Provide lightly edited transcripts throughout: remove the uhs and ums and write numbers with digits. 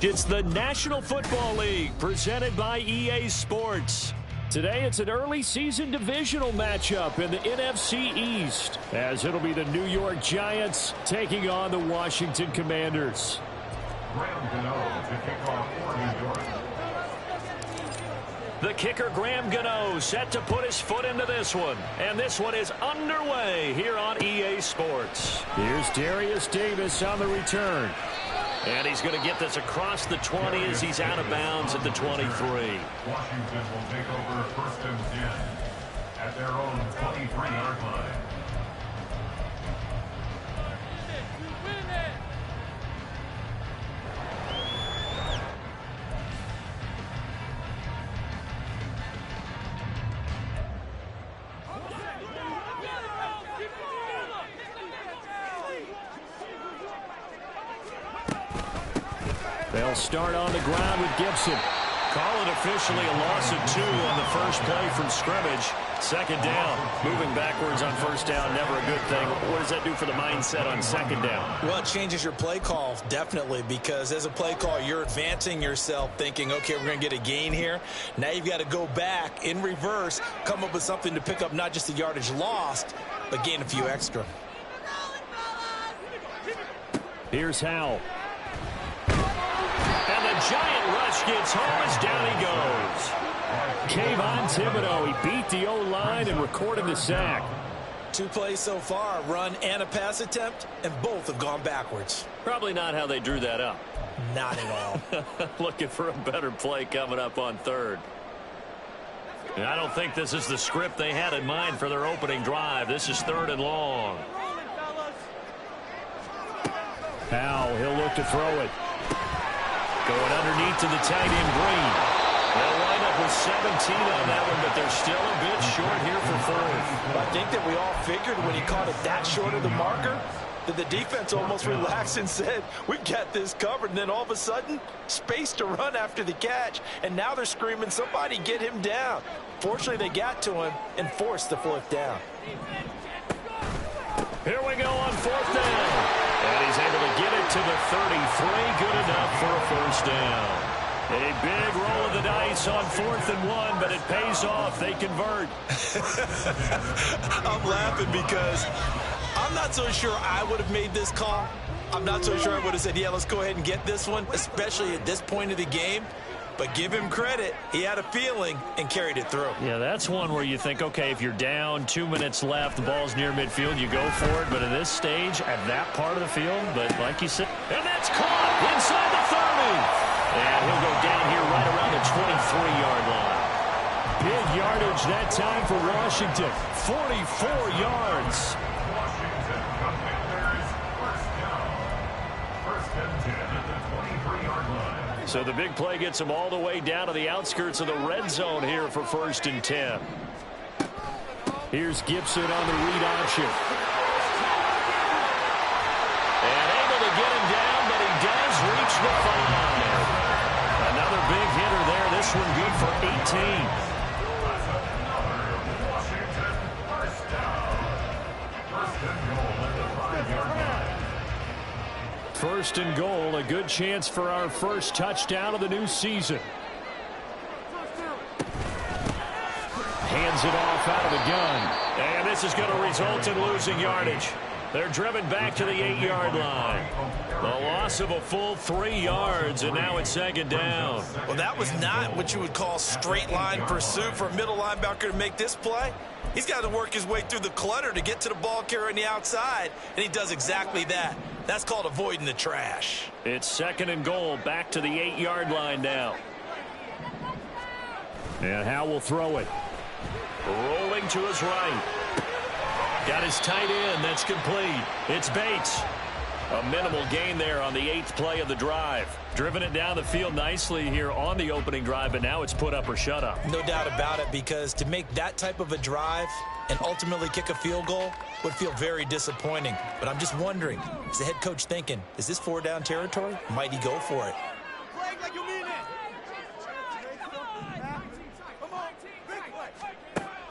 It's the National Football League presented by EA Sports. Today it's an early season divisional matchup in the NFC East, as it'll be the New York Giants taking on the Washington Commanders. The kicker, Graham Gano, set to put his foot into this one. And this one is underway here on EA Sports. Here's Darius Davis on the return. And he's going to get this across the 20 as he's out of bounds at the 23. Washington will take over 1st and 10 at their own 23-yard line. They'll start on the ground with Gibson. Call it officially a loss of 2 on the first play from scrimmage. 2nd down. Moving backwards on 1st down, never a good thing. What does that do for the mindset on 2nd down? Well, it changes your play call, definitely, because as a play call, you're advancing yourself thinking, okay, we're going to get a gain here. Now you've got to go back in reverse, come up with something to pick up not just the yardage lost, but gain a few extra. Here's Howell. And the giant rush gets home as down he goes. Kayvon Thibodeaux, he beat the O-line and recorded the sack. 2 plays so far, a run and a pass attempt, and both have gone backwards. Probably not how they drew that up. Not at all. Looking for a better play coming up on 3rd. And I don't think this is the script they had in mind for their opening drive. This is 3rd and long. Howell, he'll look to throw it. Going underneath to the tight end, Green. They'll wind up with 17 on that one, but they're still a bit short here for 4th. I think that we all figured when he caught it that short of the marker that the defense almost relaxed and said, we've got this covered. And then all of a sudden, space to run after the catch. And now they're screaming, somebody get him down. Fortunately, they got to him and forced the 4th down. Here we go on 4th down. And he's able to get it to the 33. Good enough for a 1st down. A big roll of the dice on 4th and 1, but it pays off. They convert. I'm laughing because I'm not so sure I would have made this call. I'm not so sure I would have said, yeah, let's go ahead and get this one, especially at this point of the game. But give him credit. He had a feeling and carried it through. Yeah, that's one where you think, okay, if you're down, 2 minutes left, the ball's near midfield, you go for it. But at this stage, at that part of the field, but like you said, and that's caught inside the 30. And he'll go down here right around the 23-yard line. Big yardage that time for Washington. 44 yards. Washington Commanders 1st down. 1st and 10 at the 23-yard line. So the big play gets them all the way down to the outskirts of the red zone here for 1st and 10. Here's Gibson on the read option. And able to get him down, but he does reach the 5. Another big hitter there. This one good for 18. Washington 1st down. 1st and goal at the 5-yard line. 1st and goal, a good chance for our first touchdown of the new season. Hands it off out of the gun. And this is going to result in losing yardage. They're driven back to the 8-yard line. The loss of a full 3 yards, and now it's 2nd down. Well, that was not what you would call straight line pursuit for a middle linebacker to make this play. He's got to work his way through the clutter to get to the ball carrier on the outside, and he does exactly that. That's called avoiding the trash. It's 2nd and goal, back to the 8-yard line now. And Howell will throw it. Rolling to his right. Got his tight end. That's complete. It's Bates. A minimal gain there on the 8th play of the drive. Driven it down the field nicely here on the opening drive, but now it's put up or shut up. No doubt about it, because to make that type of a drive and ultimately kick a field goal would feel very disappointing. But I'm just wondering, is the head coach thinking, is this 4-down territory? Might he go for it?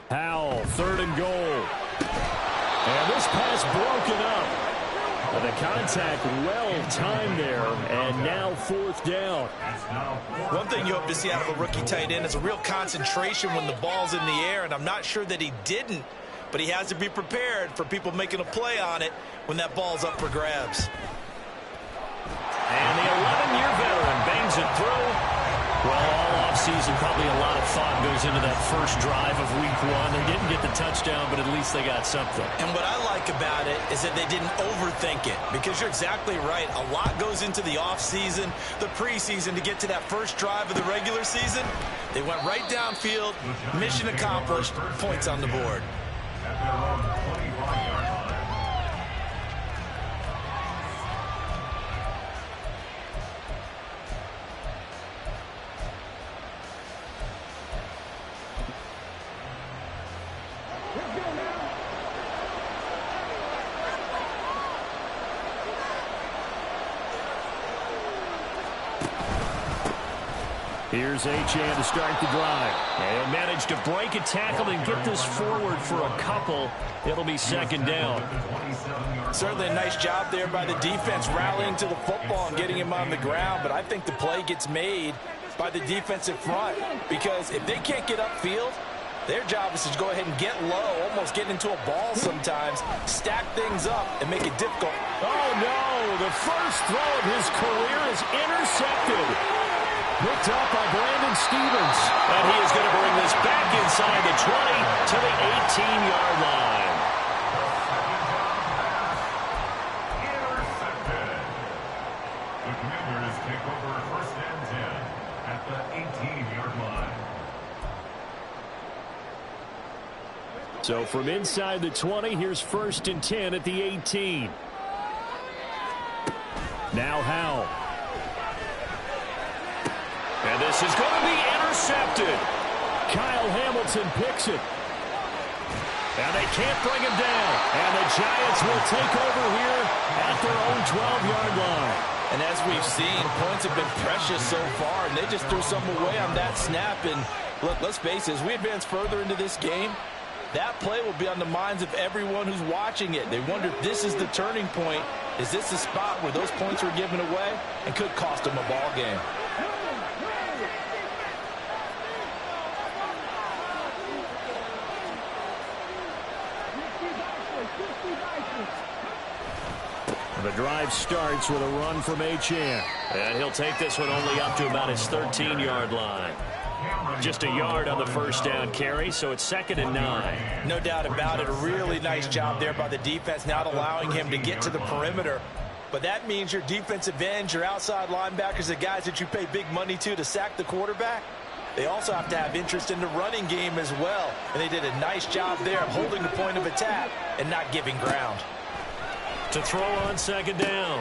Howell, 3rd and goal. And this pass broken up. But the contact well-timed there, and now 4th down. One thing you hope to see out of a rookie tight end is a real concentration when the ball's in the air, and I'm not sure that he didn't, but he has to be prepared for people making a play on it when that ball's up for grabs. And the 11-year veteran bangs it through. Well, all offseason, probably a lot of thought goes into that first drive of week 1. They didn't get the touchdown, but at least they got something. And what I like about it is that they didn't overthink it, because you're exactly right. A lot goes into the offseason, the preseason to get to that first drive of the regular season. They went right downfield, mission accomplished, points on the board. At their own 25-yard line. Here's Achane to start the drive. And managed to break a tackle and get this forward for a couple. It'll be 2nd down. Certainly a nice job there by the defense rallying to the football and getting him on the ground, but I think the play gets made by the defensive front, because if they can't get upfield, their job is to go ahead and get low, almost get into a ball sometimes, stack things up, and make it difficult. Oh, no. The first throw of his career is intercepted. Picked up by Brandon Stephens. And he is going to bring this back inside the 20 to the 18-yard line. Intercepted. The Commanders take over 1st and 10 at the 18-yard line. So from inside the 20, here's 1st and 10 at the 18. Now Howell. And this is going to be intercepted. Kyle Hamilton picks it. And they can't bring him down. And the Giants will take over here at their own 12-yard line. And as we've seen, points have been precious so far, and they just threw some away on that snap. And look, let's face it, as we advance further into this game, that play will be on the minds of everyone who's watching it. They wonder if this is the turning point. Is this the spot where those points were given away and could cost them a ball game? The drive starts with a run from Achane. And he'll take this one only up to about his 13-yard line. Just a yard on the first down carry, so it's 2nd and 9. No doubt about it. A really nice job there by the defense, not allowing him to get to the perimeter. But that means your defensive ends, your outside linebackers, the guys that you pay big money to sack the quarterback, they also have to have interest in the running game as well. And they did a nice job there of holding the point of attack and not giving ground. To throw on 2nd down.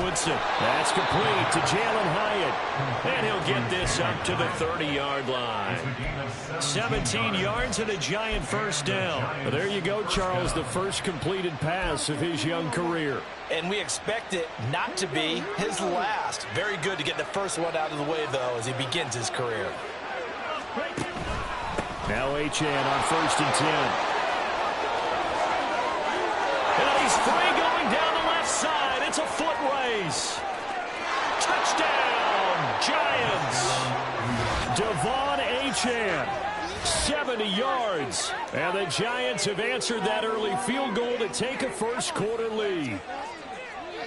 Woodson. That's complete to Jalen Hyatt. And he'll get this up to the 30-yard line. 17 yards and a Giant first down. There you go, Charles, the first completed pass of his young career. And we expect it not to be his last. Very good to get the first one out of the way, though, as he begins his career. Now Achane on 1st and 10. And he's free going down the left side. It's a foot race. Touchdown, Giants. Devon Achane, 70 yards. And the Giants have answered that early field goal to take a first-quarter lead.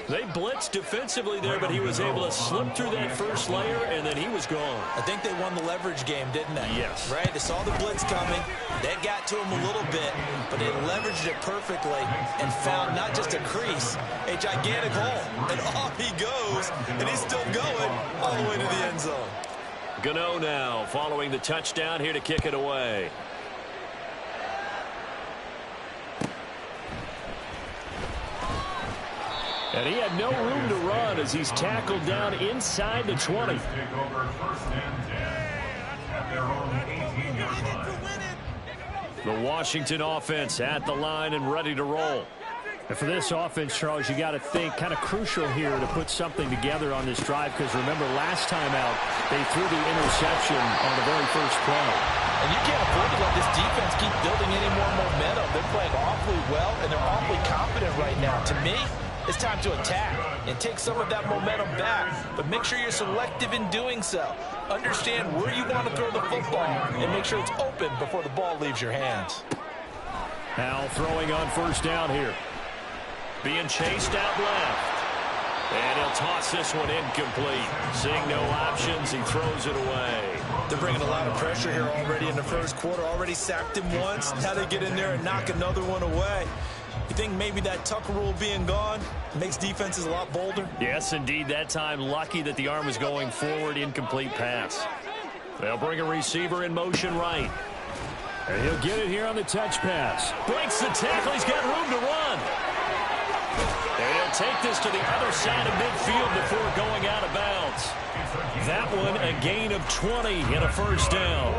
They blitzed defensively there, but he was able to slip through that first layer, and then he was gone. I think they won the leverage game, didn't they? Yes. Right? They saw the blitz coming. That got to him a little bit, but they leveraged it perfectly and found not just a crease, a gigantic hole. And off he goes, and he's still going all the way to the end zone. Gano now following the touchdown here to kick it away. And he had no room to run as he's tackled down inside the 20. Take over first and 10 at their own 18-yard line. The Washington offense at the line and ready to roll. And for this offense, Charles, you got to think kind of crucial here to put something together on this drive, because remember last time out they threw the interception on the very first play. And you can't afford to let this defense keep building any more momentum. They're playing awfully well, and they're awfully confident right now. To me, it's time to attack and take some of that momentum back. But make sure you're selective in doing so. Understand where you want to throw the football and make sure it's open before the ball leaves your hands. Now throwing on first down here. Being chased out left. And he'll toss this one incomplete. Seeing no options, he throws it away. They're bringing a lot of pressure here already in the first quarter. Already sacked him once. Now they get in there and knock another one away. You think maybe that Tucker rule being gone makes defenses a lot bolder? Yes, indeed. That time, lucky that the arm was going forward. Incomplete pass. They'll bring a receiver in motion right. And he'll get it here on the touch pass. Breaks the tackle. He's got room to run. And he'll take this to the other side of midfield before going out of bounds. That one a gain of 20 and a first down.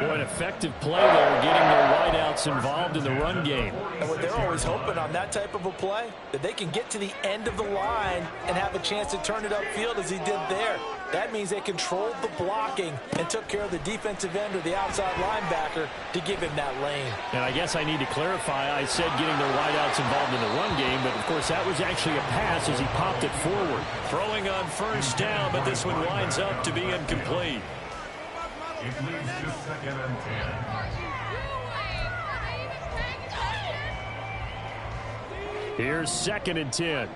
Boy, an effective play there, getting their wideouts involved in the run game. And what they're always hoping on that type of a play, that they can get to the end of the line and have a chance to turn it upfield as he did there. That means they controlled the blocking and took care of the defensive end or the outside linebacker to give him that lane. And I guess I need to clarify, I said getting their wideouts involved in the run game, but of course that was actually a pass as he popped it forward. Throwing on first down, but this one winds up to be incomplete. It leads to second and 10. Here's second and 10.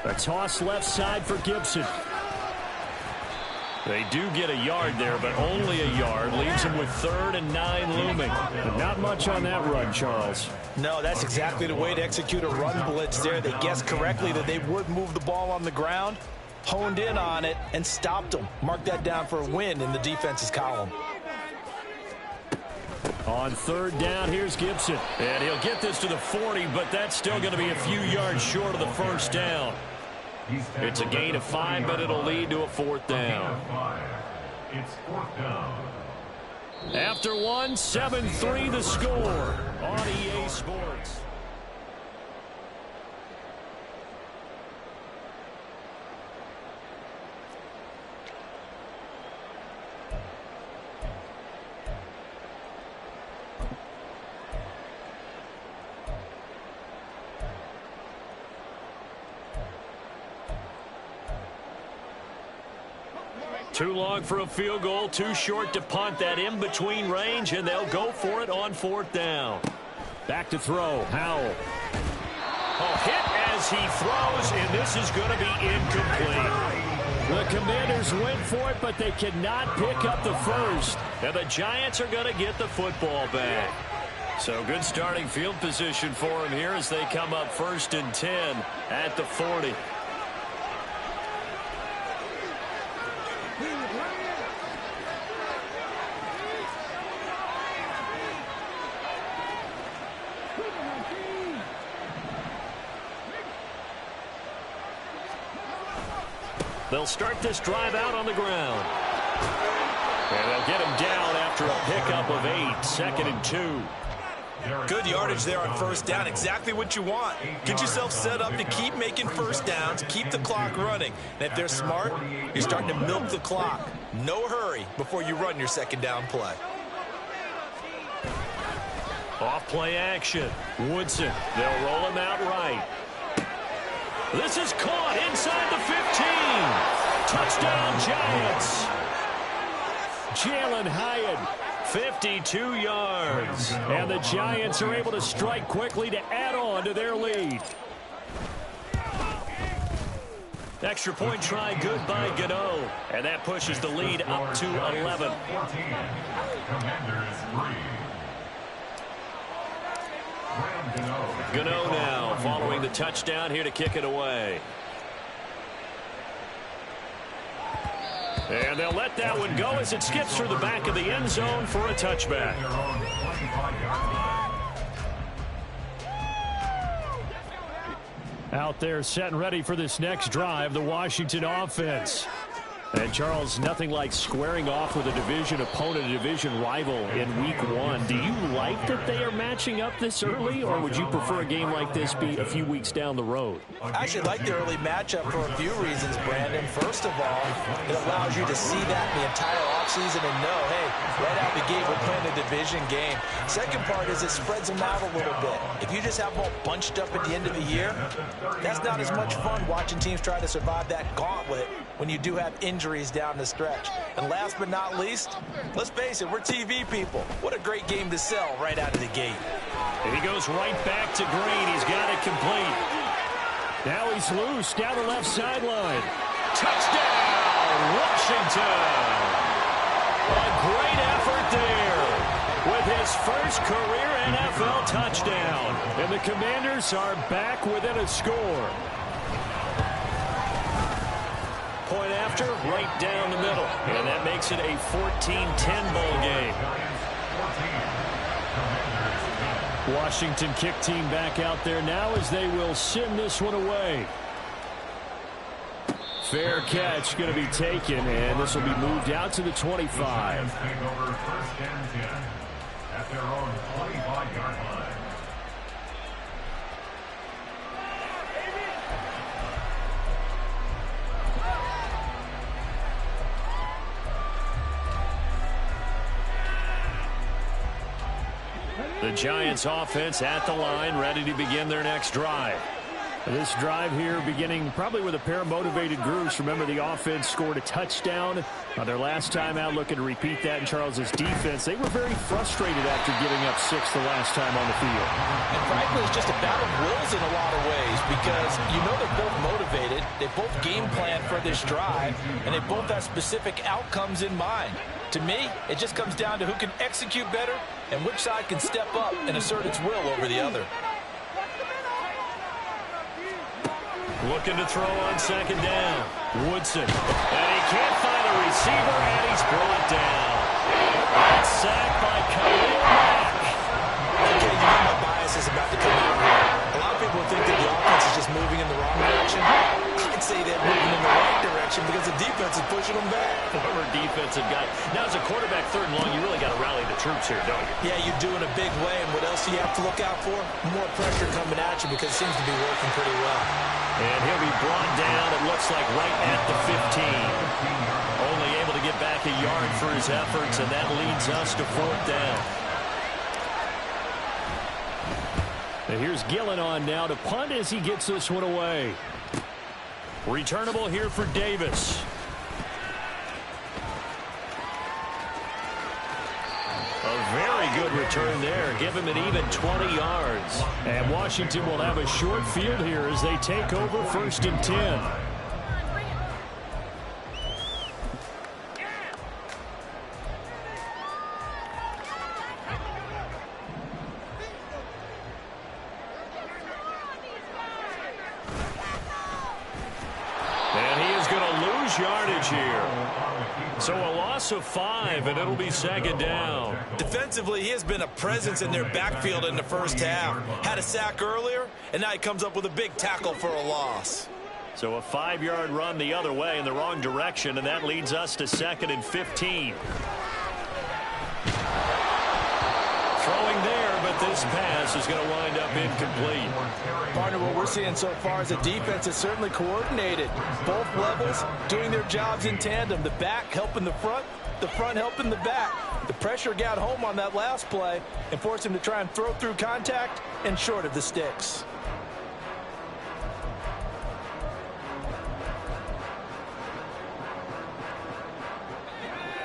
A toss left side for Gibson. They do get a yard there, but only a yard. Leaves him with 3rd and 9 looming. But not much on that run, Charles. No, that's exactly the way to execute a run blitz there. They guessed correctly that they would move the ball on the ground, honed in on it, and stopped them. Mark that down for a win in the defense's column. On 3rd down, here's Gibson. And he'll get this to the 40, but that's still going to be a few yards short of the first down. It's a gain of 5, but it'll lead to a 4th down. It's 4th down. After one, 7-3 the score on EA Sports. Too long for a field goal, too short to punt. That in-between range, and they'll go for it on 4th down. Back to throw, Howell. A hit as he throws, and this is going to be incomplete. The Commanders went for it, but they cannot pick up the first. And the Giants are going to get the football back. So good starting field position for them here as they come up 1st and 10 at the 40. They'll start this drive out on the ground. And they'll get him down after a pickup of 8, 2nd and 2. Good yardage there on 1st down. Exactly what you want. Get yourself set up to keep making 1st downs, keep the clock running. And if they're smart, you're starting to milk the clock. No hurry before you run your 2nd down play. Off play action. Woodson. They'll roll him out right. This is caught inside the 15. Touchdown, Giants. Jalen Hyatt, 52 yards. And the Giants are able to strike quickly to add on to their lead. Extra point try good by Gano. And that pushes the lead up to 11. Commanders 3. Gano now following the touchdown here to kick it away. And they'll let that one go as it skips through the back of the end zone for a touchback. Out there set and ready for this next drive, the Washington offense. And, Charles, nothing like squaring off with a division opponent, a division rival in week one. Do you like that they are matching up this early, or would you prefer a game like this be a few weeks down the road? I actually like the early matchup for a few reasons, Brandon. First of all, it allows you to see that the entire offseason and know, hey, right out the gate, we're playing a division game. Second part is it spreads them out a little bit. If you just have them all bunched up at the end of the year, that's not as much fun watching teams try to survive that gauntlet when you do have injuries down the stretch. And last but not least, let's face it, we're TV people. What a great game to sell right out of the gate. And he goes right back to Green. He's got it complete. Now he's loose down the left sideline. Touchdown, Washington. A great effort there with his first career NFL touchdown. And the Commanders are back within a score. Point after, right down the middle. And that makes it a 14-10 ball game. Washington kick team back out there now as they will send this one away. Fair catch going to be taken, and this will be moved out to the 25. At their own 25-yard line. The Giants offense at the line, ready to begin their next drive. This drive here beginning probably with a pair of motivated groups. Remember, the offense scored a touchdown their last time out, looking to repeat that in Charles's defense. They were very frustrated after giving up 6 the last time on the field. And frankly, it's just a battle of wills in a lot of ways because you know they're both motivated. They both game plan for this drive, and they both have specific outcomes in mind. To me, it just comes down to who can execute better and which side can step up and assert its will over the other. Looking to throw on second down. Woodson. And he can't find a receiver, and he's brought down. That's sacked by Khalil Mack. Okay, you know my bias is about to come out here. A lot of people think that the offense is just moving in the wrong direction. I'd say they're moving in the right direction because the defense is pushing them back. Former defensive guy. Now, as a quarterback, third and long, you really got to rally the troops here, don't you? Yeah, you do in a big way. And what else do you have to look out for? More pressure coming at you because it seems to be working pretty well. And he'll be brought down, it looks like, right at the 15. Only able to get back a yard for his efforts, and that leads us to fourth down. And here's Gillen on now to punt as he gets this one away. Returnable here for Davis. A very good return there. Give him an even 20 yards. And Washington will have a short field here as they take over 1st and 10. And he is going to lose yardage here. So a loss of 5, and it'll be second down. Defensively, he has been a presence in their backfield in the first half. Had a sack earlier, and now he comes up with a big tackle for a loss. So a 5-yard run the other way in the wrong direction, and that leads us to 2nd and 15. Throwing there, but this pass is going to wind up incomplete. Partner, what we're seeing so far is a defense that's certainly coordinated. Both levels doing their jobs in tandem. The back helping the front helping the back. The pressure got home on that last play and forced him to try and throw through contact and short of the sticks.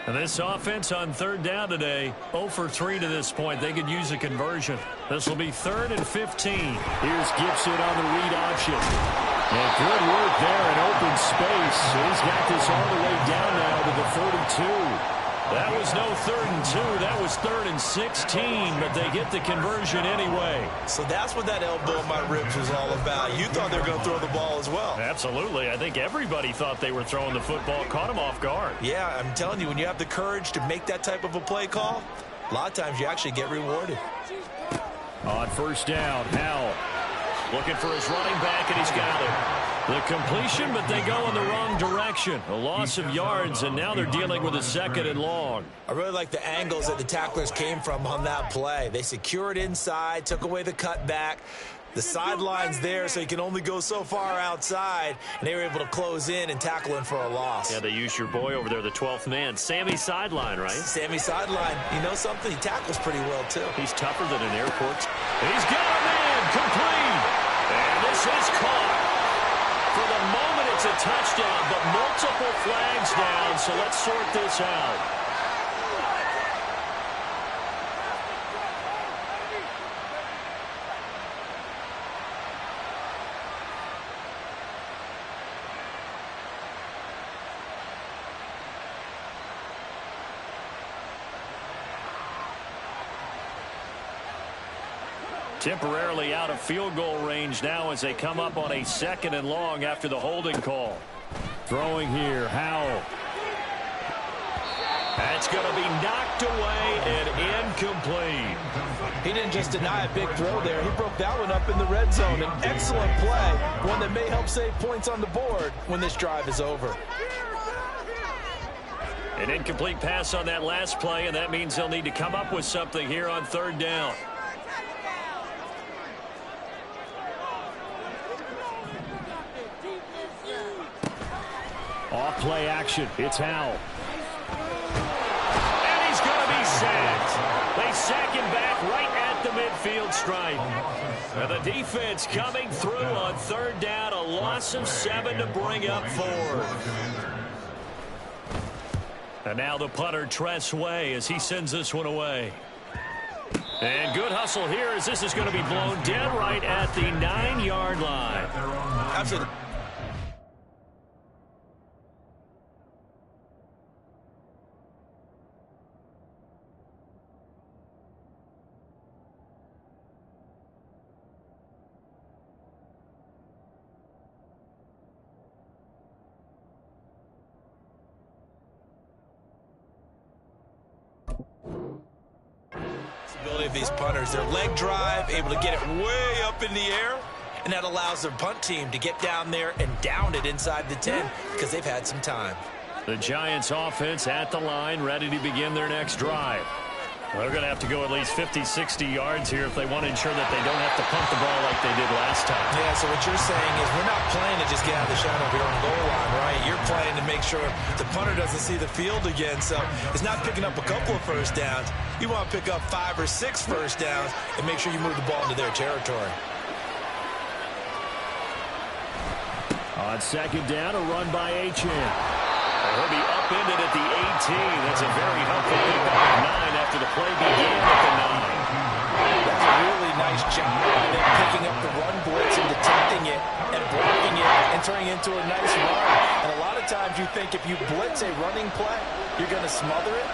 And this offense on 3rd down today, 0 for 3 to this point. They could use a conversion. This will be 3rd and 15. Here's Gibson on the read option. And good work there in open space. He's got this all the way down now to the 42. That was no 3rd and 2. That was 3rd and 16, but they get the conversion anyway. So that's what that elbow in my ribs was all about. You thought they were going to throw the ball as well. Absolutely. I think everybody thought they were throwing the football, caught him off guard. Yeah, I'm telling you, when you have the courage to make that type of a play call, a lot of times you actually get rewarded. On 1st down, Howell looking for his running back, and he's got it. The completion, but they go in the wrong direction. A loss of yards, and now they're dealing with a 2nd and long. I really like the angles that the tacklers came from on that play. They secured inside, took away the cutback. The sideline's there, so you can only go so far outside, and they were able to close in and tackle him for a loss. Yeah, they used your boy over there, the 12th man, Sammy Sideline, right? Sammy Sideline. You know something? He tackles pretty well, too. He's tougher than an airport. He's got a man, complete. And this is caught. For the moment, it's a touchdown, but multiple flags down, so let's sort this out. Temporarily out of field goal range now as they come up on a 2nd and long after the holding call. Throwing here, Howell. That's going to be knocked away and incomplete. He didn't just deny a big throw there. He broke that one up in the red zone. An excellent play, one that may help save points on the board when this drive is over. An incomplete pass on that last play, and that means they'll need to come up with something here on 3rd down. Off play action. It's Howell. And he's going to be sacked. They sack him back right at the midfield stripe. And the defense coming through on 3rd down. A loss of 7 to bring up 4. And now the punter, Tress Way, as he sends this one away. And good hustle here as this is going to be blown dead right at the 9-yard line. Absolutely. Of these punters, their leg drive, able to get it way up in the air, and that allows their punt team to get down there and down it inside the 10 because they've had some time. The Giants offense at the line, ready to begin their next drive. They're going to have to go at least 50, 60 yards here if they want to ensure that they don't have to punt the ball like they did last time. Yeah, so what you're saying is we're not playing to just get out of the shadow of your own goal line, right? You're playing to make sure the punter doesn't see the field again, so it's not picking up a couple of first downs. You want to pick up 5 or 6 first downs and make sure you move the ball into their territory. On 2nd down, a run by Achane. He'll be upended at the 18. That's a very helpful pickup at 9 after the play began at the 9. That's a really nice job by them picking up the run blitz and detecting it and blocking it and turning it into a nice run. And a lot of times you think if you blitz a running play, you're going to smother it.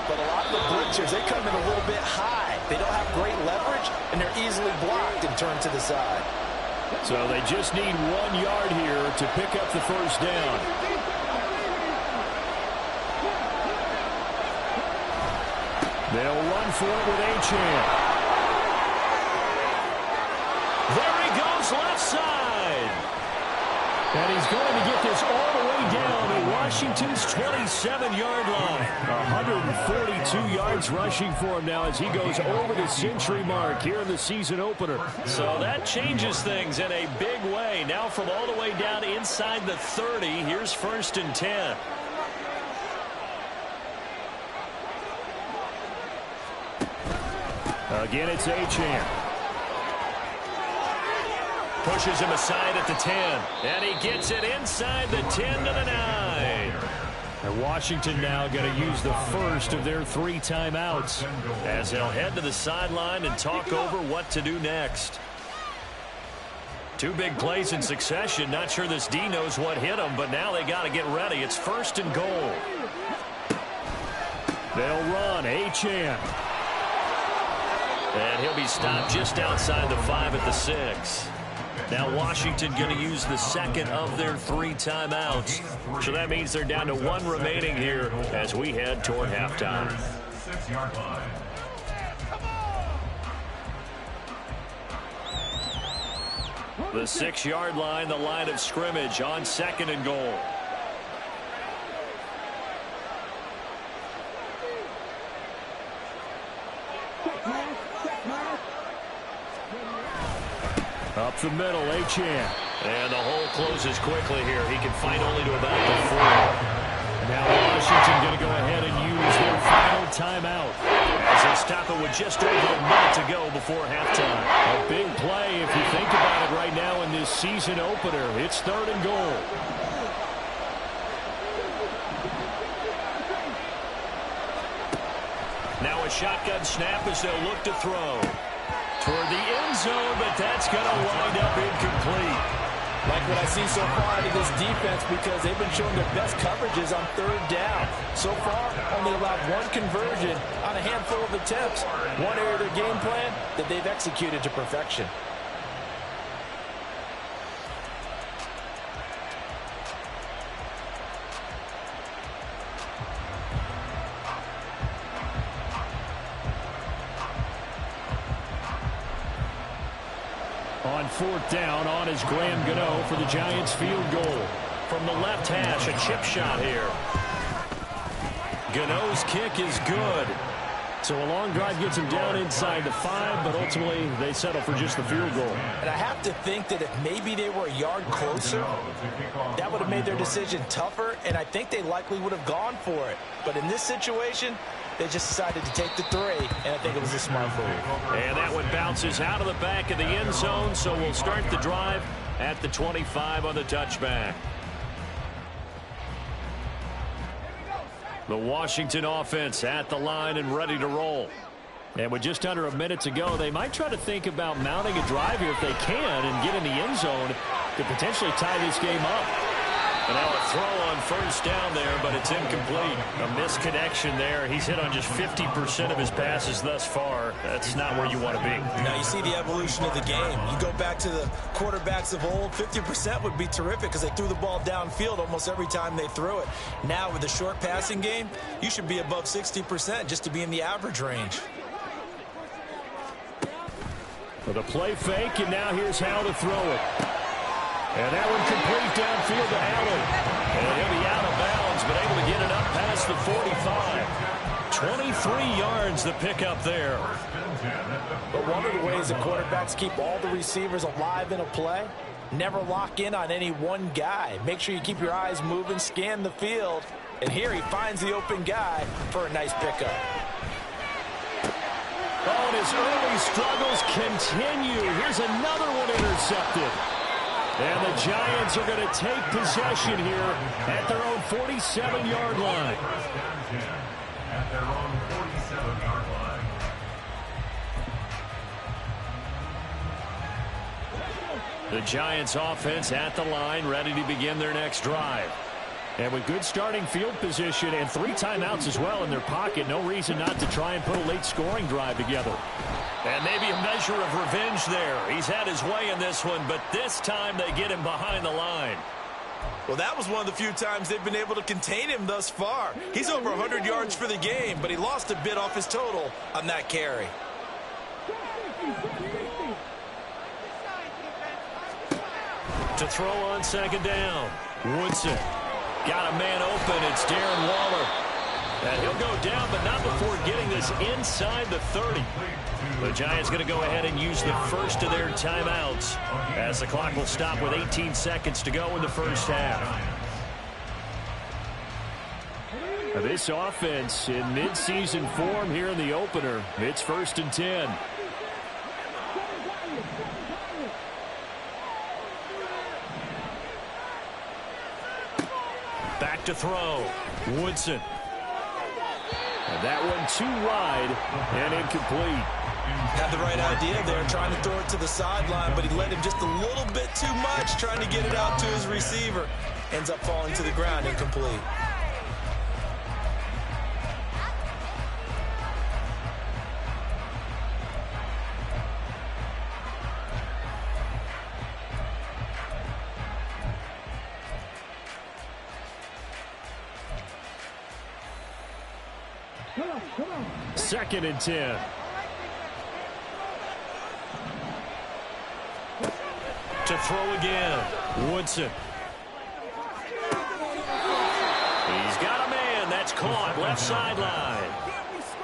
But a lot of the blitzers, they come in a little bit high. They don't have great leverage, and they're easily blocked and turned to the side. So they just need 1 yard here to pick up the first down. They'll run for it with Achane. There he goes, left side. And he's going to get this all the way down at Washington's 27-yard line. 142 yards rushing for him now as he goes over the century mark here in the season opener. So that changes things in a big way. Now from all the way down inside the 30, here's 1st and 10. Again, it's Achane. Pushes him aside at the 10. And he gets it inside the 10 to the 9. And Washington now going to use the first of their 3 timeouts as they'll head to the sideline and talk over what to do next. 2 big plays in succession. Not sure this D knows what hit them, but now they got to get ready. It's 1st and goal. They'll run. Achane. And he'll be stopped just outside the 5 at the 6. Now Washington going to use the second of their 3 timeouts. So that means they're down to 1 remaining here as we head toward halftime. 6-yard line. The 6-yard line, the line of scrimmage on 2nd and goal. Up the middle, Achane. And the hole closes quickly here. He can fight only to about the 4. Now Washington going to go ahead and use their final timeout as they stop it with just over a minute to go before halftime. A big play if you think about it right now in this season opener. It's 3rd and goal. Now a shotgun snap as they'll look to throw. Toward the end zone, but that's going to wind up incomplete. Like what I see so far out of this defense because they've been showing their best coverages on 3rd down. So far, only allowed 1 conversion on a handful of attempts. One area of their game plan that they've executed to perfection. On 4th down, on is Graham Gano for the Giants field goal. From the left hash, a chip shot here. Gano's kick is good. So a long drive gets him down inside the 5, but ultimately they settle for just the field goal. And I have to think that if maybe they were a yard closer, that would have made their decision tougher, and I think they likely would have gone for it. But in this situation, they just decided to take the 3, and I think it was a smart move. And that one bounces out of the back of the end zone, so we'll start the drive at the 25 on the touchback. The Washington offense at the line and ready to roll. And with just under a minute to go, they might try to think about mounting a drive here if they can and get in the end zone to potentially tie this game up. And now a throw on 1st down there, but it's incomplete. A misconnection there. He's hit on just 50% of his passes thus far. That's not where you want to be. Now you see the evolution of the game. You go back to the quarterbacks of old, 50% would be terrific because they threw the ball downfield almost every time they threw it. Now with the short passing game, you should be above 60% just to be in the average range. With a play fake, and now here's how to throw it. And that one complete downfield to Allen. And he'll be out of bounds, but able to get it up past the 45. 23 yards the pickup there. But one of the ways the quarterbacks keep all the receivers alive in a play, never lock in on any one guy. Make sure you keep your eyes moving, scan the field. And here he finds the open guy for a nice pickup. Oh, and his early struggles continue. Here's another one intercepted. And the Giants are going to take possession here at their own 47-yard line. At their own 47-yard line. The Giants offense at the line, ready to begin their next drive. And with good starting field position and 3 timeouts as well in their pocket, no reason not to try and put a late scoring drive together. And maybe a measure of revenge there. He's had his way in this one, but this time they get him behind the line. Well, that was one of the few times they've been able to contain him thus far. He's over 100 yards for the game, but he lost a bit off his total on that carry. To throw on 2nd down. Woodson got a man open. It's Darren Waller. And he'll go down, but not before getting this inside the 30. The Giants going to go ahead and use the first of their timeouts as the clock will stop with 18 seconds to go in the first half. This offense in midseason form here in the opener. It's 1st and 10. Back to throw. Woodson. And that one too wide and incomplete. Had the right idea there, trying to throw it to the sideline, but he led him just a little bit too much, trying to get it out to his receiver. Ends up falling to the ground, incomplete. 2nd and 10. To throw again. Woodson. He's got a man. That's caught. Left sideline.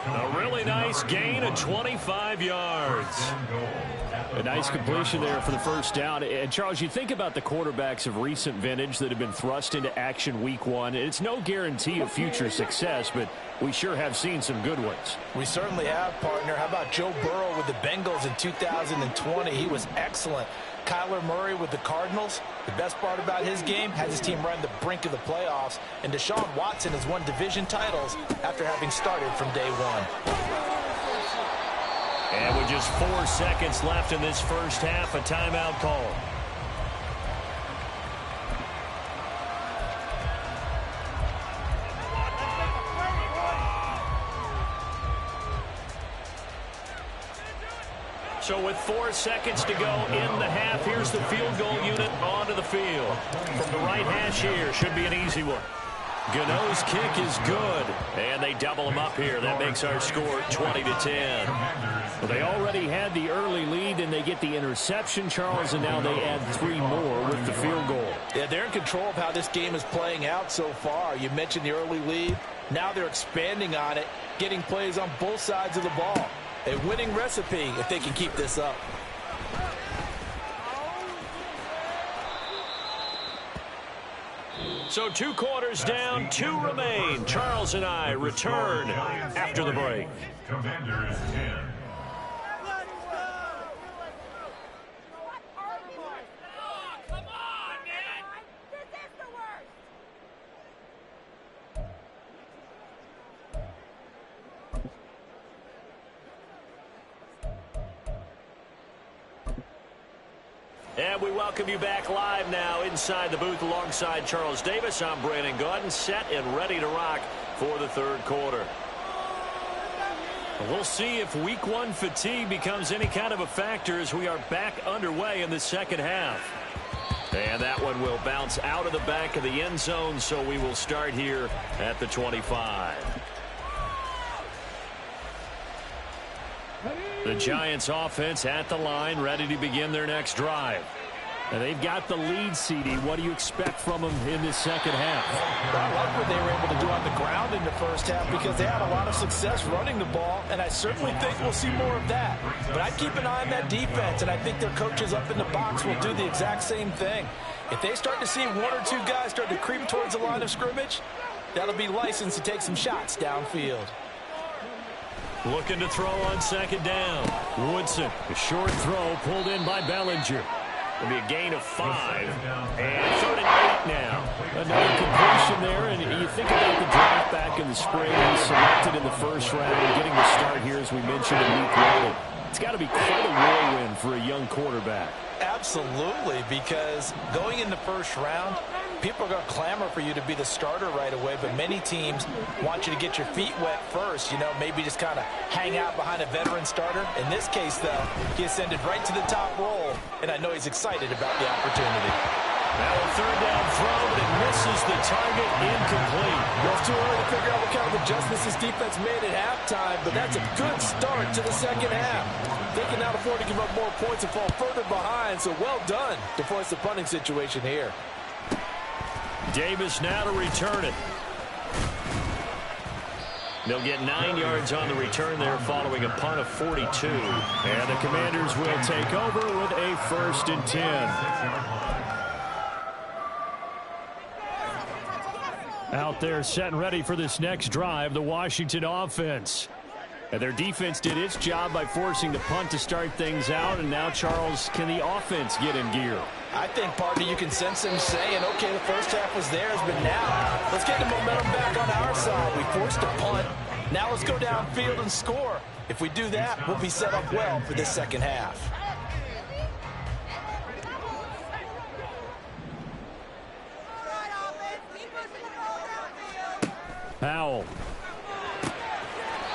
A really nice gain of 25 yards. A nice completion there for the first down. And, Charles, you think about the quarterbacks of recent vintage that have been thrust into action week 1. It's no guarantee of future success, but we sure have seen some good ones. We certainly have, partner. How about Joe Burrow with the Bengals in 2020? He was excellent. Kyler Murray with the Cardinals. The best part about his game has his team right on the brink of the playoffs. And Deshaun Watson has won division titles after having started from day 1. And with just 4 seconds left in this first half, a timeout call. So with 4 seconds to go in the half, here's the field goal unit onto the field. From the right hash here, should be an easy one. Gano's kick is good, and they double him up here. That makes our score 20-10. Well, they already had the early lead, and they get the interception, Charles, and now they add 3 more with the field goal. Yeah, they're in control of how this game is playing out so far. You mentioned the early lead. Now they're expanding on it, getting plays on both sides of the ball. A winning recipe if they can keep this up. So 2 quarters down, 2 remain. Charles and I return after the break. Commanders 10. And we welcome you back live now inside the booth alongside Charles Davis. I'm Brandon Gaudin, set and ready to rock for the 3rd quarter. We'll see if week 1 fatigue becomes any kind of a factor as we are back underway in the 2nd half. And that one will bounce out of the back of the end zone, so we will start here at the 25. The Giants offense at the line, ready to begin their next drive. And they've got the lead, CD. What do you expect from them in this 2nd half? I like what they were able to do on the ground in the first half because they had a lot of success running the ball, and I certainly think we'll see more of that. But I'd keep an eye on that defense, and I think their coaches up in the box will do the exact same thing. If they start to see 1 or 2 guys start to creep towards the line of scrimmage, that'll be licensed to take some shots downfield. Looking to throw on 2nd down. Woodson, a short throw pulled in by Bellinger. It'll be a gain of 5. And 3rd and 8 now. Another completion there, and you think about the draft back in the spring. He's selected in the 1st round, getting the start here, as we mentioned, in week 1. It's got to be quite a whirlwind for a young quarterback. Absolutely, because going in the 1st round, people are going to clamor for you to be the starter right away, but many teams want you to get your feet wet first, maybe just kind of hang out behind a veteran starter. In this case, though, he ascended right to the top role, and I know he's excited about the opportunity. Now a 3rd down throw, but it misses the target, incomplete. Well, it's too early to figure out what kind of adjustments this defense made at halftime, but that's a good start to the 2nd half. They can now afford to give up more points and fall further behind, so well done to force the punting situation here. Davis now to return it. They'll get 9 yards on the return there following a punt of 42. And the Commanders will take over with a 1st and 10. Out there set and ready for this next drive, the Washington offense. And their defense did its job by forcing the punt to start things out. And now, Charles, can the offense get in gear? I think, partner, you can sense them saying, okay, the first half was theirs, but now let's get the momentum back on our side. We forced a punt. Now let's go downfield and score. If we do that, we'll be set up well for this 2nd half. Powell.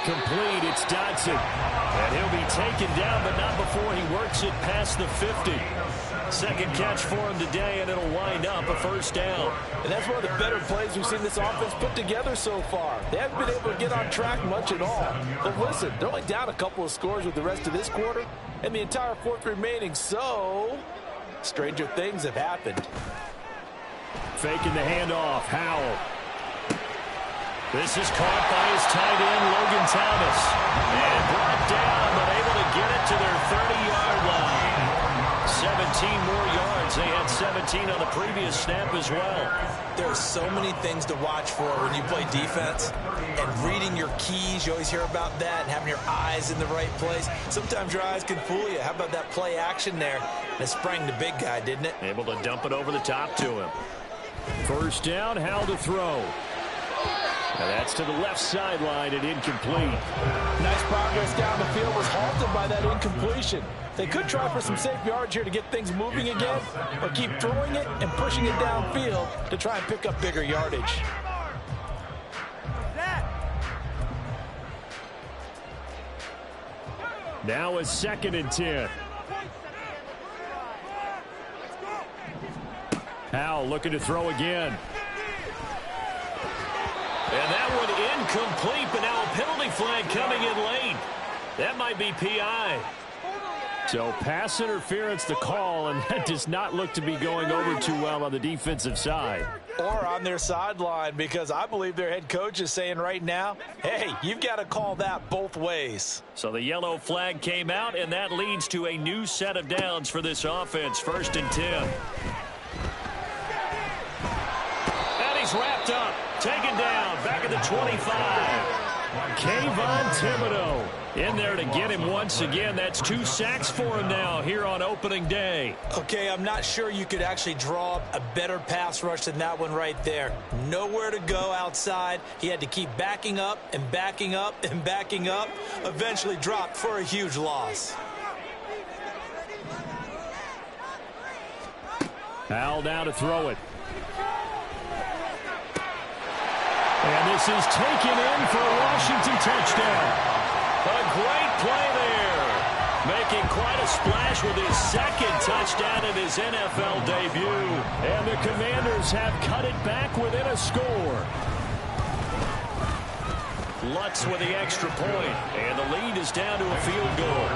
Complete, it's Dodson. And he'll be taken down, but not before he works it past the 50. Second catch for him today, and it'll wind up a first down. And that's one of the better plays we've seen this offense put together so far. They haven't been able to get on track much at all. But listen, they're only down a couple of scores with the rest of this quarter and the entire fourth remaining, so stranger things have happened. Faking the handoff, Howell. This is caught by his tight end, Logan Thomas. And brought down, but able to get it to their 30-yard line. 17 more yards. They had 17 on the previous snap as well. There are so many things to watch for when you play defense. And reading your keys, you always hear about that, and having your eyes in the right place. Sometimes your eyes can fool you. How about that play action there? And it sprang the big guy, didn't it? Able to dump it over the top to him. First down, Howell to throw. Now that's to the left sideline and incomplete. Nice progress down the field was halted by that incompletion. They could try for some safe yards here to get things moving again, or keep throwing it and pushing it downfield to try and pick up bigger yardage. Now a 2nd and 10. Howell looking to throw again. And that one incomplete, but now a penalty flag coming in late. That might be PI. So pass interference the call, and that does not look to be going over too well on the defensive side. Or on their sideline, because I believe their head coach is saying right now, hey, you've got to call that both ways. So the yellow flag came out, and that leads to a new set of downs for this offense. 1st and 10. And he's wrapped up. Taken down, back at the 25. Kayvon Thibodeaux in there to get him once again. That's 2 sacks for him now here on opening day. Okay, I'm not sure you could actually draw up a better pass rush than that one right there. Nowhere to go outside. He had to keep backing up and backing up and backing up. Eventually dropped for a huge loss. Howell now to throw it. And this is taken in for a Washington touchdown. A great play there. Making quite a splash with his 2nd touchdown in his NFL debut. And the Commanders have cut it back within a score. Lutz with the extra point. And the lead is down to a field goal.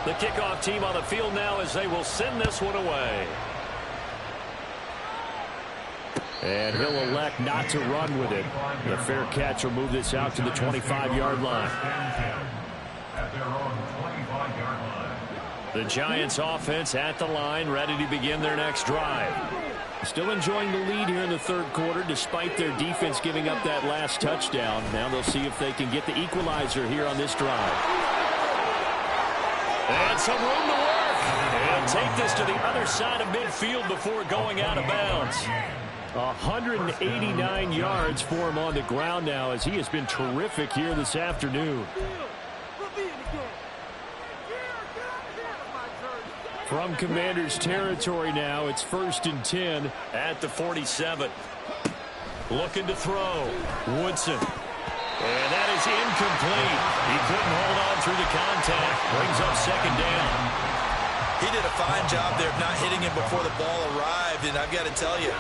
The kickoff team on the field now as they will send this one away. And he'll elect not to run with it. The fair catch will move this out to the 25-yard line. The Giants offense at the line, ready to begin their next drive. Still enjoying the lead here in the 3rd quarter despite their defense giving up that last touchdown. Now they'll see if they can get the equalizer here on this drive. And some room to work. And take this to the other side of midfield before going out of bounds. 189 yards for him on the ground now as he has been terrific here this afternoon. From Commanders territory now, it's 1st and 10 at the 47. Looking to throw. Woodson. And that is incomplete. He couldn't hold on through the contact. Brings up 2nd down. He did a fine job there of not hitting him before the ball arrived. And I've got to tell you,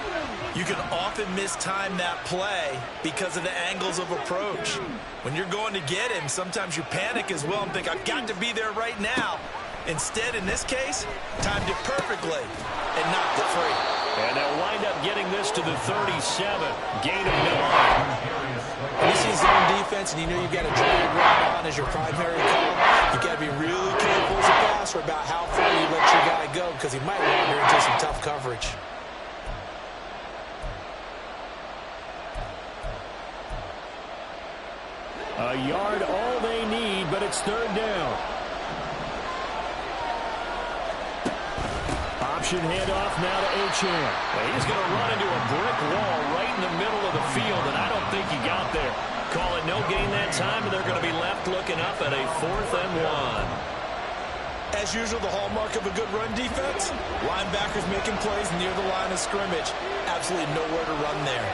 you can often mistime that play because of the angles of approach. When you're going to get him, sometimes you panic as well and think, I've got to be there right now. Instead, in this case, timed it perfectly and knocked it free. And they'll wind up getting this to the 37. Gain of 9. When you see zone defense and you know you've got a drag route on as your primary call, you've got to be really careful as a passer about how far you let your guy go because he might wander into some tough coverage. A yard all they need, but it's 3rd down. Option handoff now to Achane. He's going to run into a brick wall right in the middle of the field, and I don't think he got there. Call it no gain that time, and they're going to be left looking up at a 4th and 1. As usual, the hallmark of a good run defense, linebackers making plays near the line of scrimmage. Absolutely nowhere to run there.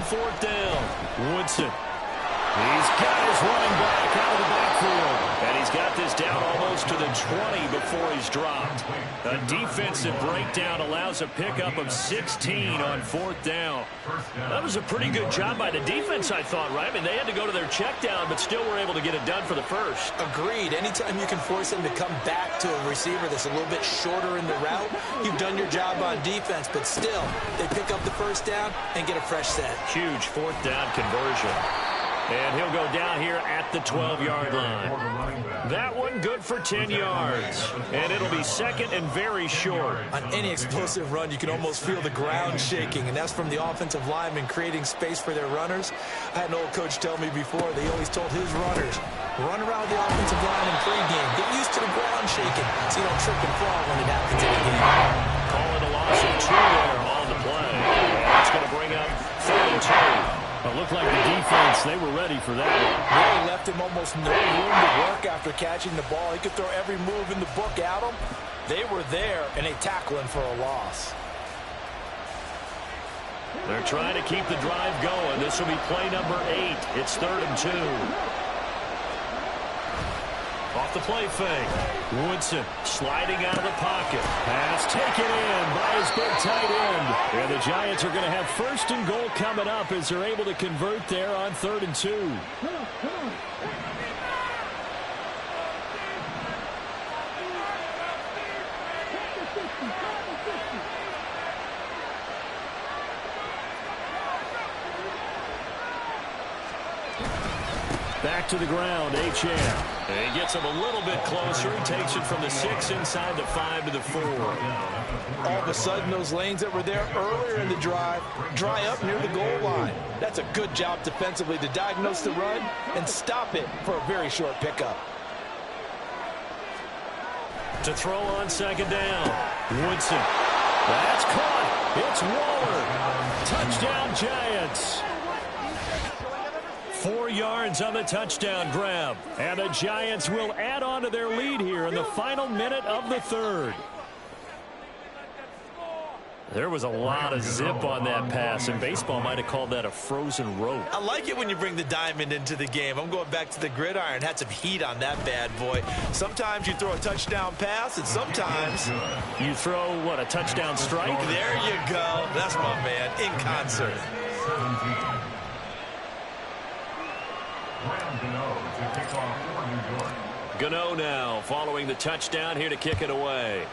on fourth down. Woodson. He's got his running back out of the backfield. And he's got this down almost to the 20 before he's dropped. A defensive breakdown allows a pickup of 16 on fourth down. That was a pretty good job by the defense, I thought, right? I mean, they had to go to their check down, but still were able to get it done for the first. Agreed. Anytime you can force them to come back to a receiver that's a little bit shorter in the route, you've done your job on defense, but still, they pick up the first down and get a fresh set. Huge fourth down conversion. And he'll go down here at the 12-yard line. That one good for 10 yards. And it'll be second and very short. On any explosive run, you can almost feel the ground shaking, and that's from the offensive linemen creating space for their runners. I had an old coach tell me before, they always told his runners, run around the offensive line in pregame. Get used to the ground shaking so you don't trip and fall when it happens in the game. Call it a loss of 2 there on the play. And that's going to bring up 3rd and 2. It looked like the defense, they were ready for that one. Really left him almost no room to work after catching the ball. He could throw every move in the book at him. They were there, and they tackle him for a loss. They're trying to keep the drive going. This will be play number 8. It's 3rd and 2. Off the play fake. Woodson sliding out of the pocket. Pass taken in by his big tight end. And the Giants are going to have 1st and goal coming up as they're able to convert there on 3rd and 2. Back to the ground, Achane. And he gets him a little bit closer. He takes it from the 6 inside the 5 to the 4. All of a sudden, those lanes that were there earlier in the drive dry up near the goal line. That's a good job defensively to diagnose the run and stop it for a very short pickup. To throw on 2nd down. Woodson. That's caught. It's Waller. Touchdown, Giants. 4 yards on the touchdown grab. And the Giants will add on to their lead here in the final minute of the 3rd. There was a lot of zip on that pass, and baseball might have called that a frozen rope. I like it when you bring the diamond into the game. I'm going back to the gridiron. Had some heat on that bad boy. Sometimes you throw a touchdown pass, and sometimes you throw, what, a touchdown strike? There you go. That's my man, in concert. Gano now following the touchdown here to kick it away.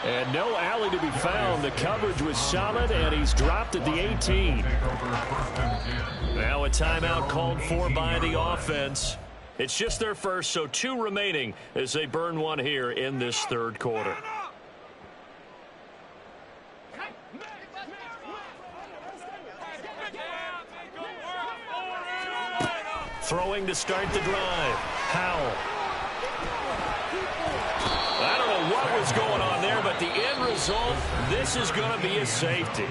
And no alley to be found. The coverage was solid, and he's dropped at the 18. Now a timeout called for by the offense. It's just their first, so 2 remaining as they burn one here in this 3rd quarter. Throwing to start the drive. Howell. I don't know what was going on there, but the end result, this is going to be a safety.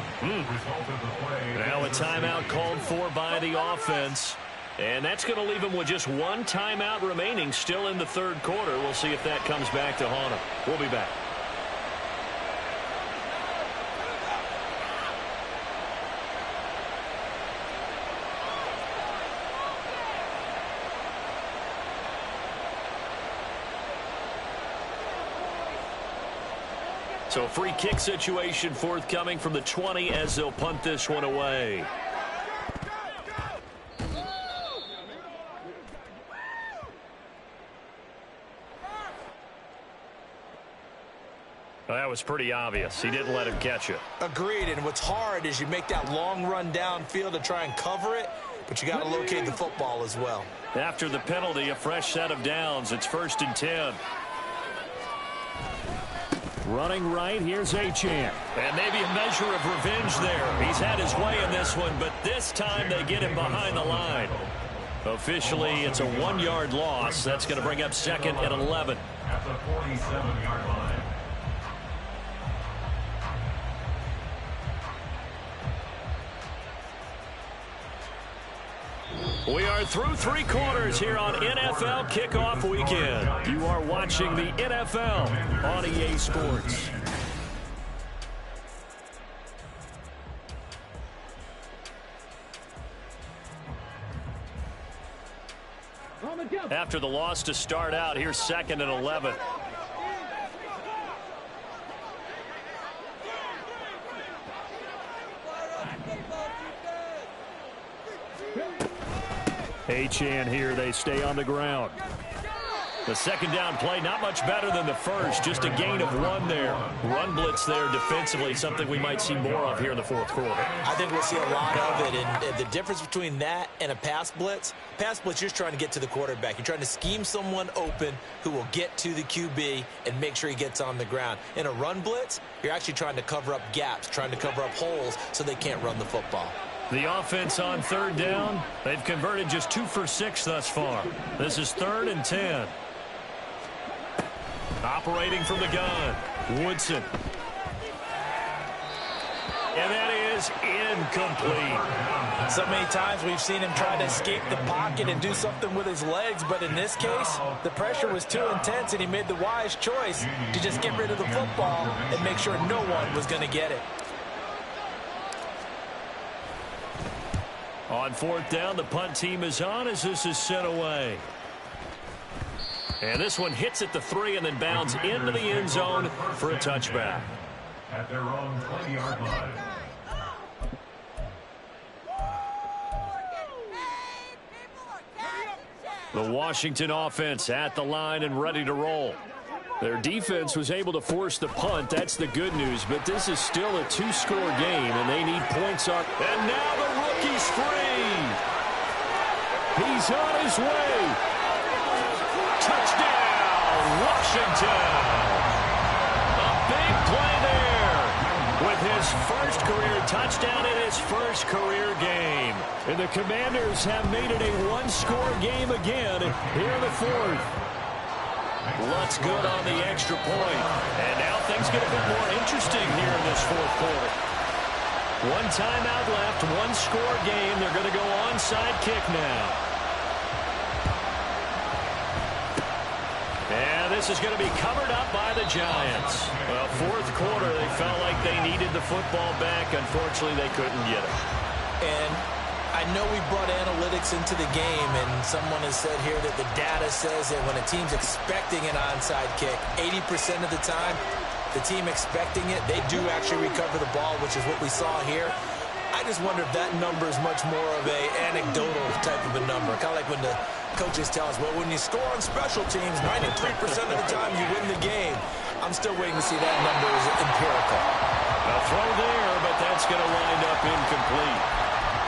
Now a timeout called for by the offense. And that's going to leave them with just 1 timeout remaining still in the 3rd quarter. We'll see if that comes back to haunt them. We'll be back. So a free kick situation forthcoming from the 20 as they'll punt this one away. Well, that was pretty obvious. He didn't let him catch it. Agreed, and what's hard is you make that long run downfield to try and cover it, but you got to locate the football as well. After the penalty, a fresh set of downs. It's 1st and 10. Running right, here's Achane. And maybe a measure of revenge there. He's had his way in this one, but this time they get him behind the line. Officially, it's a 1-yard loss. That's going to bring up 2nd and 11. At the 47-yard line. We are through 3 quarters here on NFL Kickoff Weekend. You are watching the NFL on EA Sports. After the loss to start out, here's 2nd and 11. Achane here, they stay on the ground. The second down play, not much better than the first, just a gain of 1 there. Run blitz there defensively, something we might see more of here in the 4th quarter. I think we'll see a lot of it, and the difference between that and a pass blitz, you're just trying to get to the quarterback. You're trying to scheme someone open who will get to the QB and make sure he gets on the ground. In a run blitz, you're actually trying to cover up gaps, trying to cover up holes so they can't run the football. The offense on 3rd down, they've converted just 2 for 6 thus far. This is 3rd and 10. Operating from the gun, Woodson. And that is incomplete. So many times we've seen him try to escape the pocket and do something with his legs, but in this case, the pressure was too intense and he made the wise choice to just get rid of the football and make sure no one was going to get it. On 4th down, the punt team is on as this is sent away. And this one hits at the 3 and then bounds into the end zone for a touchback. At their own 20-yard line. The Washington offense at the line and ready to roll. Their defense was able to force the punt. That's the good news, but this is still a 2-score game, and they need points on. And now the rookie's free. He's on his way. Touchdown, Washington. A big play there with his first career touchdown in his first career game. And the Commanders have made it a 1-score game again here in the 4th. Lutz good on the extra point. And now things get a bit more interesting here in this 4th quarter. 1 timeout left, 1-score game. They're going to go onside kick now. And this is going to be covered up by the Giants. Well, 4th quarter, they felt like they needed the football back. Unfortunately, they couldn't get it. And I know we brought analytics into the game, and someone has said here that the data says that when a team's expecting an onside kick, 80% of the time, the team expecting it, they do actually recover the ball, which is what we saw here. I just wonder if that number is much more of a anecdotal type of a number. Kind of like when the coaches tell us, well, when you score on special teams, 93% of the time you win the game. I'm still waiting to see that number is empirical. A throw there, but that's going to wind up incomplete.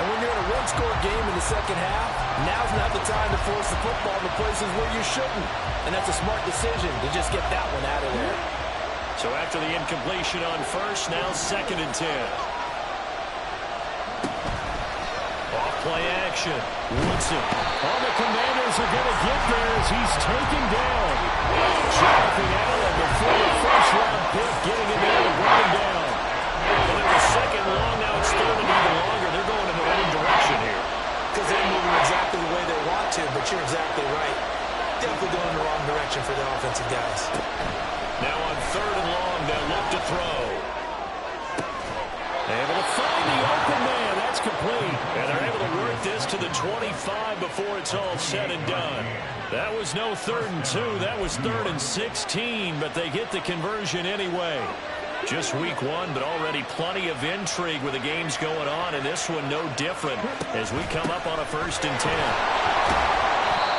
And when you're in a 1-score game in the second half, now's not the time to force the football to places where you shouldn't. And that's a smart decision to just get that one out of there. So after the incompletion on first, now 2nd and 10. Off-play action. Woodson. All the Commanders are going to get there as he's taken down. Jonathan Allen, the former first-round pick, getting in there and running down. And it was 2nd long, now it's 3rd and even longer. They're going in the wrong direction here. Because they're moving exactly the way they want to, but you're exactly right. Definitely going in the wrong direction for the offensive guys. Now on 3rd and long, they'll look to throw. Able to find the open man. That's complete. And they're able to work this to the 25 before it's all said and done. That was no 3rd and 2. That was 3rd and 16, but they get the conversion anyway. Just week 1, but already plenty of intrigue with the games going on, and this one no different as we come up on a 1st and 10.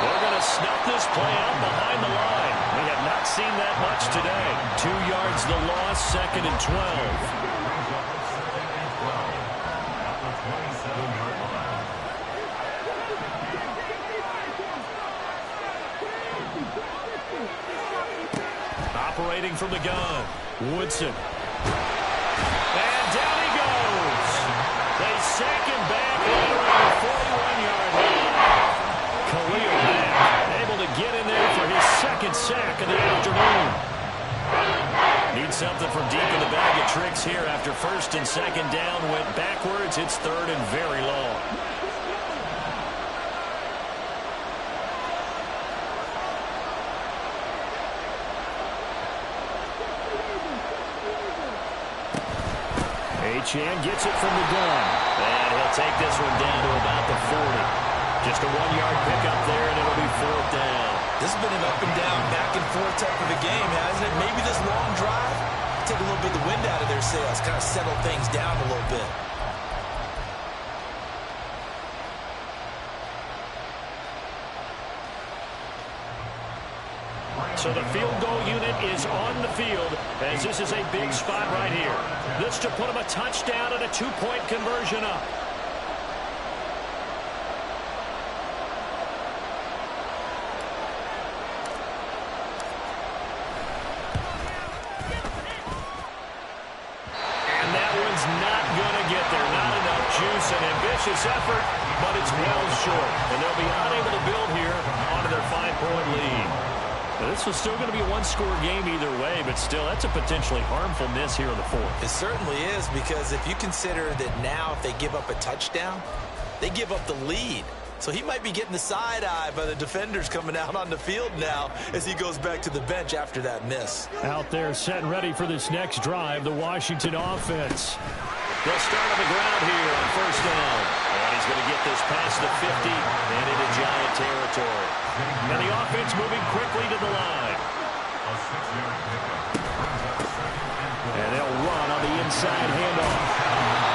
We're going to snuff this play out behind the line. We have not seen that much today. 2 yards the loss, 2nd and 12. Operating from the gun, Woodson. And down he goes. They sack him back around the 41-yard line. Khalil Mack able to get in there for his 2nd sack of the afternoon. Need something from deep in the bag of tricks here after 1st and 2nd down. Went backwards. It's 3rd and very long. pitch and gets it from the gun. And he'll take this one down to about the 40. Just a 1-yard pickup there, and it'll be 4th down. This has been an up and down, back and forth type of a game, hasn't it? Maybe this long drive, take a little bit of the wind out of their sails, kind of settle things down a little bit. So the field goal unit is on the field as this is a big spot right here. This to put them a touchdown and a 2-point conversion up. And that one's not going to get there. Not enough juice, an ambitious effort, but it's well short. And they'll be unable to build here onto their 5-point lead. Now, this was still going to be a 1-score game either way, but still, that's a potentially harmful miss here in the 4th. It certainly is, because if you consider that now if they give up a touchdown, they give up the lead. So he might be getting the side eye by the defenders coming out on the field now as he goes back to the bench after that miss. Out there set and ready for this next drive, the Washington offense. They'll start on the ground here on 1st down. And he's going to get this past the 50 and into Giant territory. And the offense moving quickly to the line. And they'll run on the inside handoff.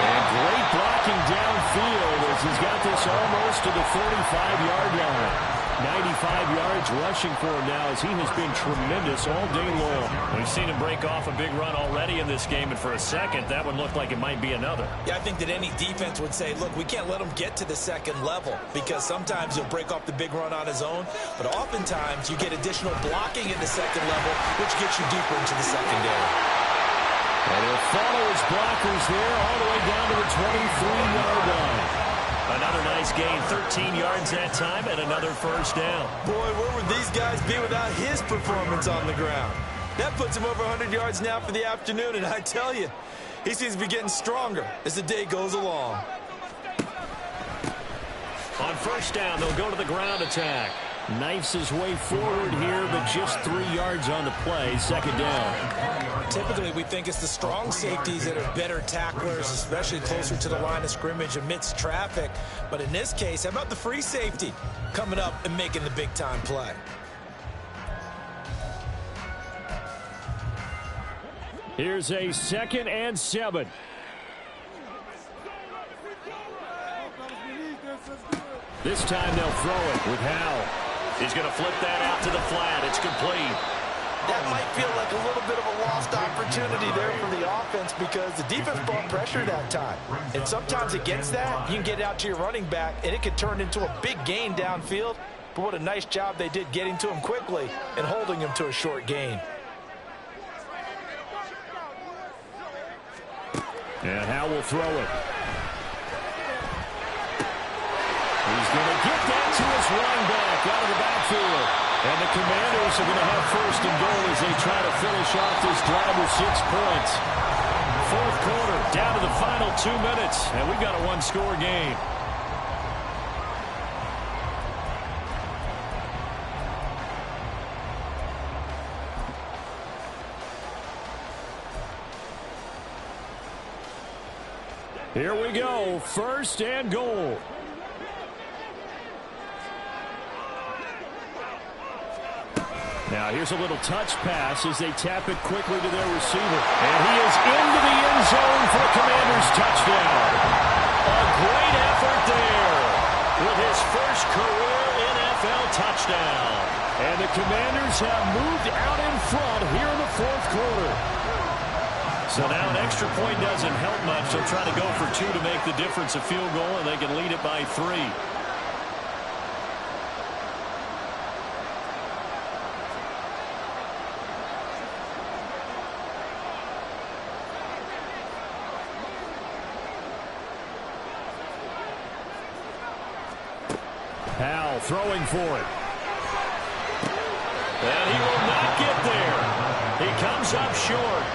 And great blocking downfield as he's got this almost to the 35-yard line. 95 yards rushing for him now as he has been tremendous all day long. We've seen him break off a big run already in this game, and for a second, that one looked like it might be another. Yeah, I think that any defense would say, look, we can't let him get to the second level because sometimes he'll break off the big run on his own, but oftentimes you get additional blocking in the second level, which gets you deeper into the secondary. And he'll follow his blockers there all the way down to the 23-yard line. Another nice gain, 13 yards that time, and another 1st down. Boy, where would these guys be without his performance on the ground? That puts him over 100 yards now for the afternoon, and I tell you, he seems to be getting stronger as the day goes along. On 1st down, they'll go to the ground attack. Knifes his way forward here, but just 3 yards on the play. 2nd down. Typically, we think it's the strong safeties that are better tacklers, especially closer to the line of scrimmage amidst traffic. But in this case, how about the free safety coming up and making the big-time play? Here's a 2nd and 7. This time they'll throw it with Howell. He's going to flip that out to the flat. It's complete. That might feel like a little bit of a lost opportunity there for the offense because the defense brought pressure that time. And sometimes against that, you can get out to your running back, and it could turn into a big gain downfield. But what a nice job they did getting to him quickly and holding him to a short gain. And Howell will throw it. He's going to get that to his running back out of the backfield. And the Commanders are going to have 1st and goal as they try to finish off this drive with 6 points. 4th quarter, down to the final 2 minutes, and we've got a 1-score game. Here we go, 1st and goal. Now here's a little touch pass as they tap it quickly to their receiver. And he is into the end zone for a Commanders touchdown. A great effort there with his first career NFL touchdown. And the Commanders have moved out in front here in the 4th quarter. So now an extra point doesn't help much. They'll try to go for 2 to make the difference a field goal, and they can lead it by 3. Howell throwing for it. And he will not get there. He comes up short.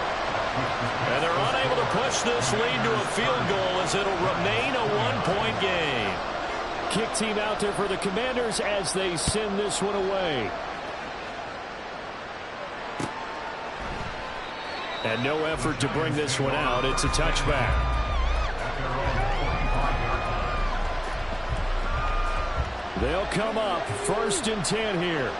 And they're unable to push this lead to a field goal as it'll remain a 1-point game. Kick team out there for the Commanders as they send this one away. And no effort to bring this one out. It's a touchback. They'll come up 1st and 10 here.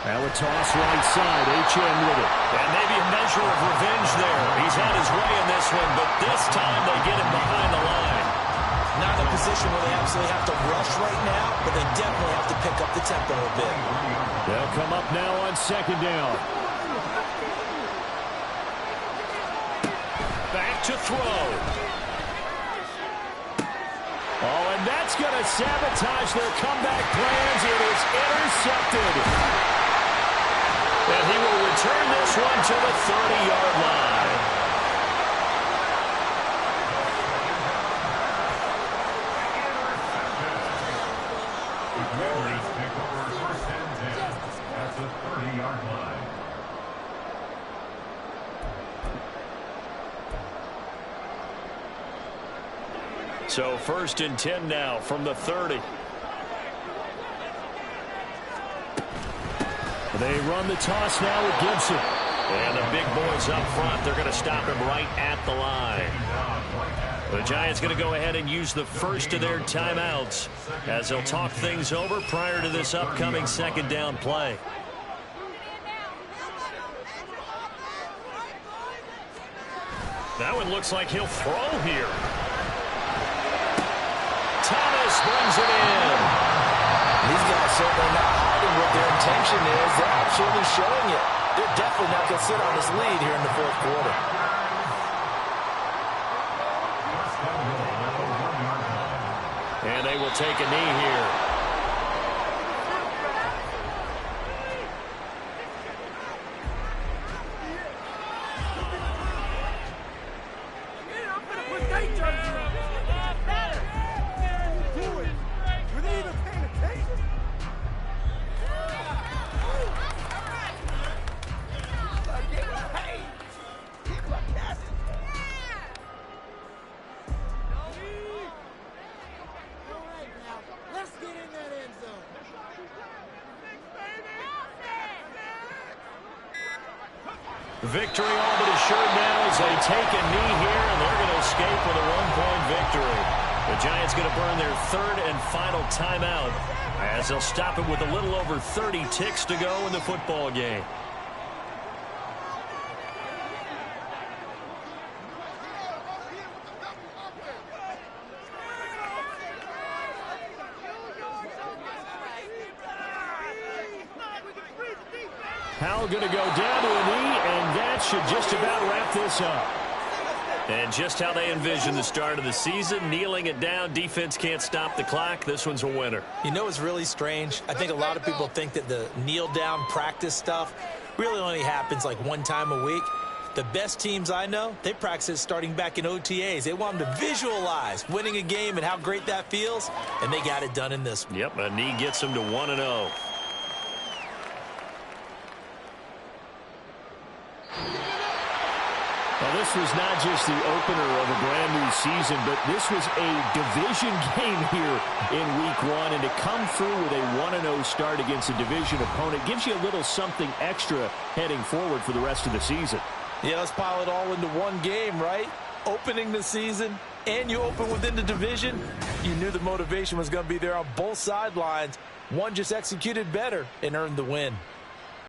Now a toss right side. H.N. with it. And maybe a measure of revenge there. He's had his way in this one, but this time they get him behind the line. Not in a position where they absolutely have to rush right now, but they definitely have to pick up the tempo a bit. They'll come up now on 2nd down. Back to throw. Oh, and that's going to sabotage their comeback plans. It is intercepted. And he will return this one to the 30-yard line. The Commanders take over 1st and 10 at the 30-yard line. So 1st and 10 now from the 30. They run the toss now with Gibson. And the big boys up front, they're going to stop him right at the line. The Giants going to go ahead and use the first of their timeouts as they'll talk things over prior to this upcoming 2nd down play. That one looks like he'll throw here. Thomas brings it in. These guys certainly not hiding what their intention is. They're absolutely showing it. They're definitely not going to sit on this lead here in the 4th quarter. And they will take a knee here. Victory all but assured now as they take a knee here, and they're going to escape with a 1-point victory. The Giants going to burn their 3rd and final timeout as they'll stop it with a little over 30 ticks to go in the football game. Howell going to go down to a knee, and that should just about wrap this up. And just how they envision the start of the season, kneeling it down, defense can't stop the clock. This one's a winner. You know, it's really strange. I think a lot of people think that the kneel-down practice stuff really only happens like one time a week. The best teams I know, they practice it starting back in OTAs. They want them to visualize winning a game and how great that feels, and they got it done in this one. Yep, a knee gets them to 1-0. Well, this was not just the opener of a brand new season, but this was a division game here in week 1. And to come through with a 1-0 start against a division opponent gives you a little something extra heading forward for the rest of the season. Yeah, let's pile it all into one game, right? Opening the season, and you open within the division. You knew the motivation was going to be there on both sidelines. One just executed better and earned the win.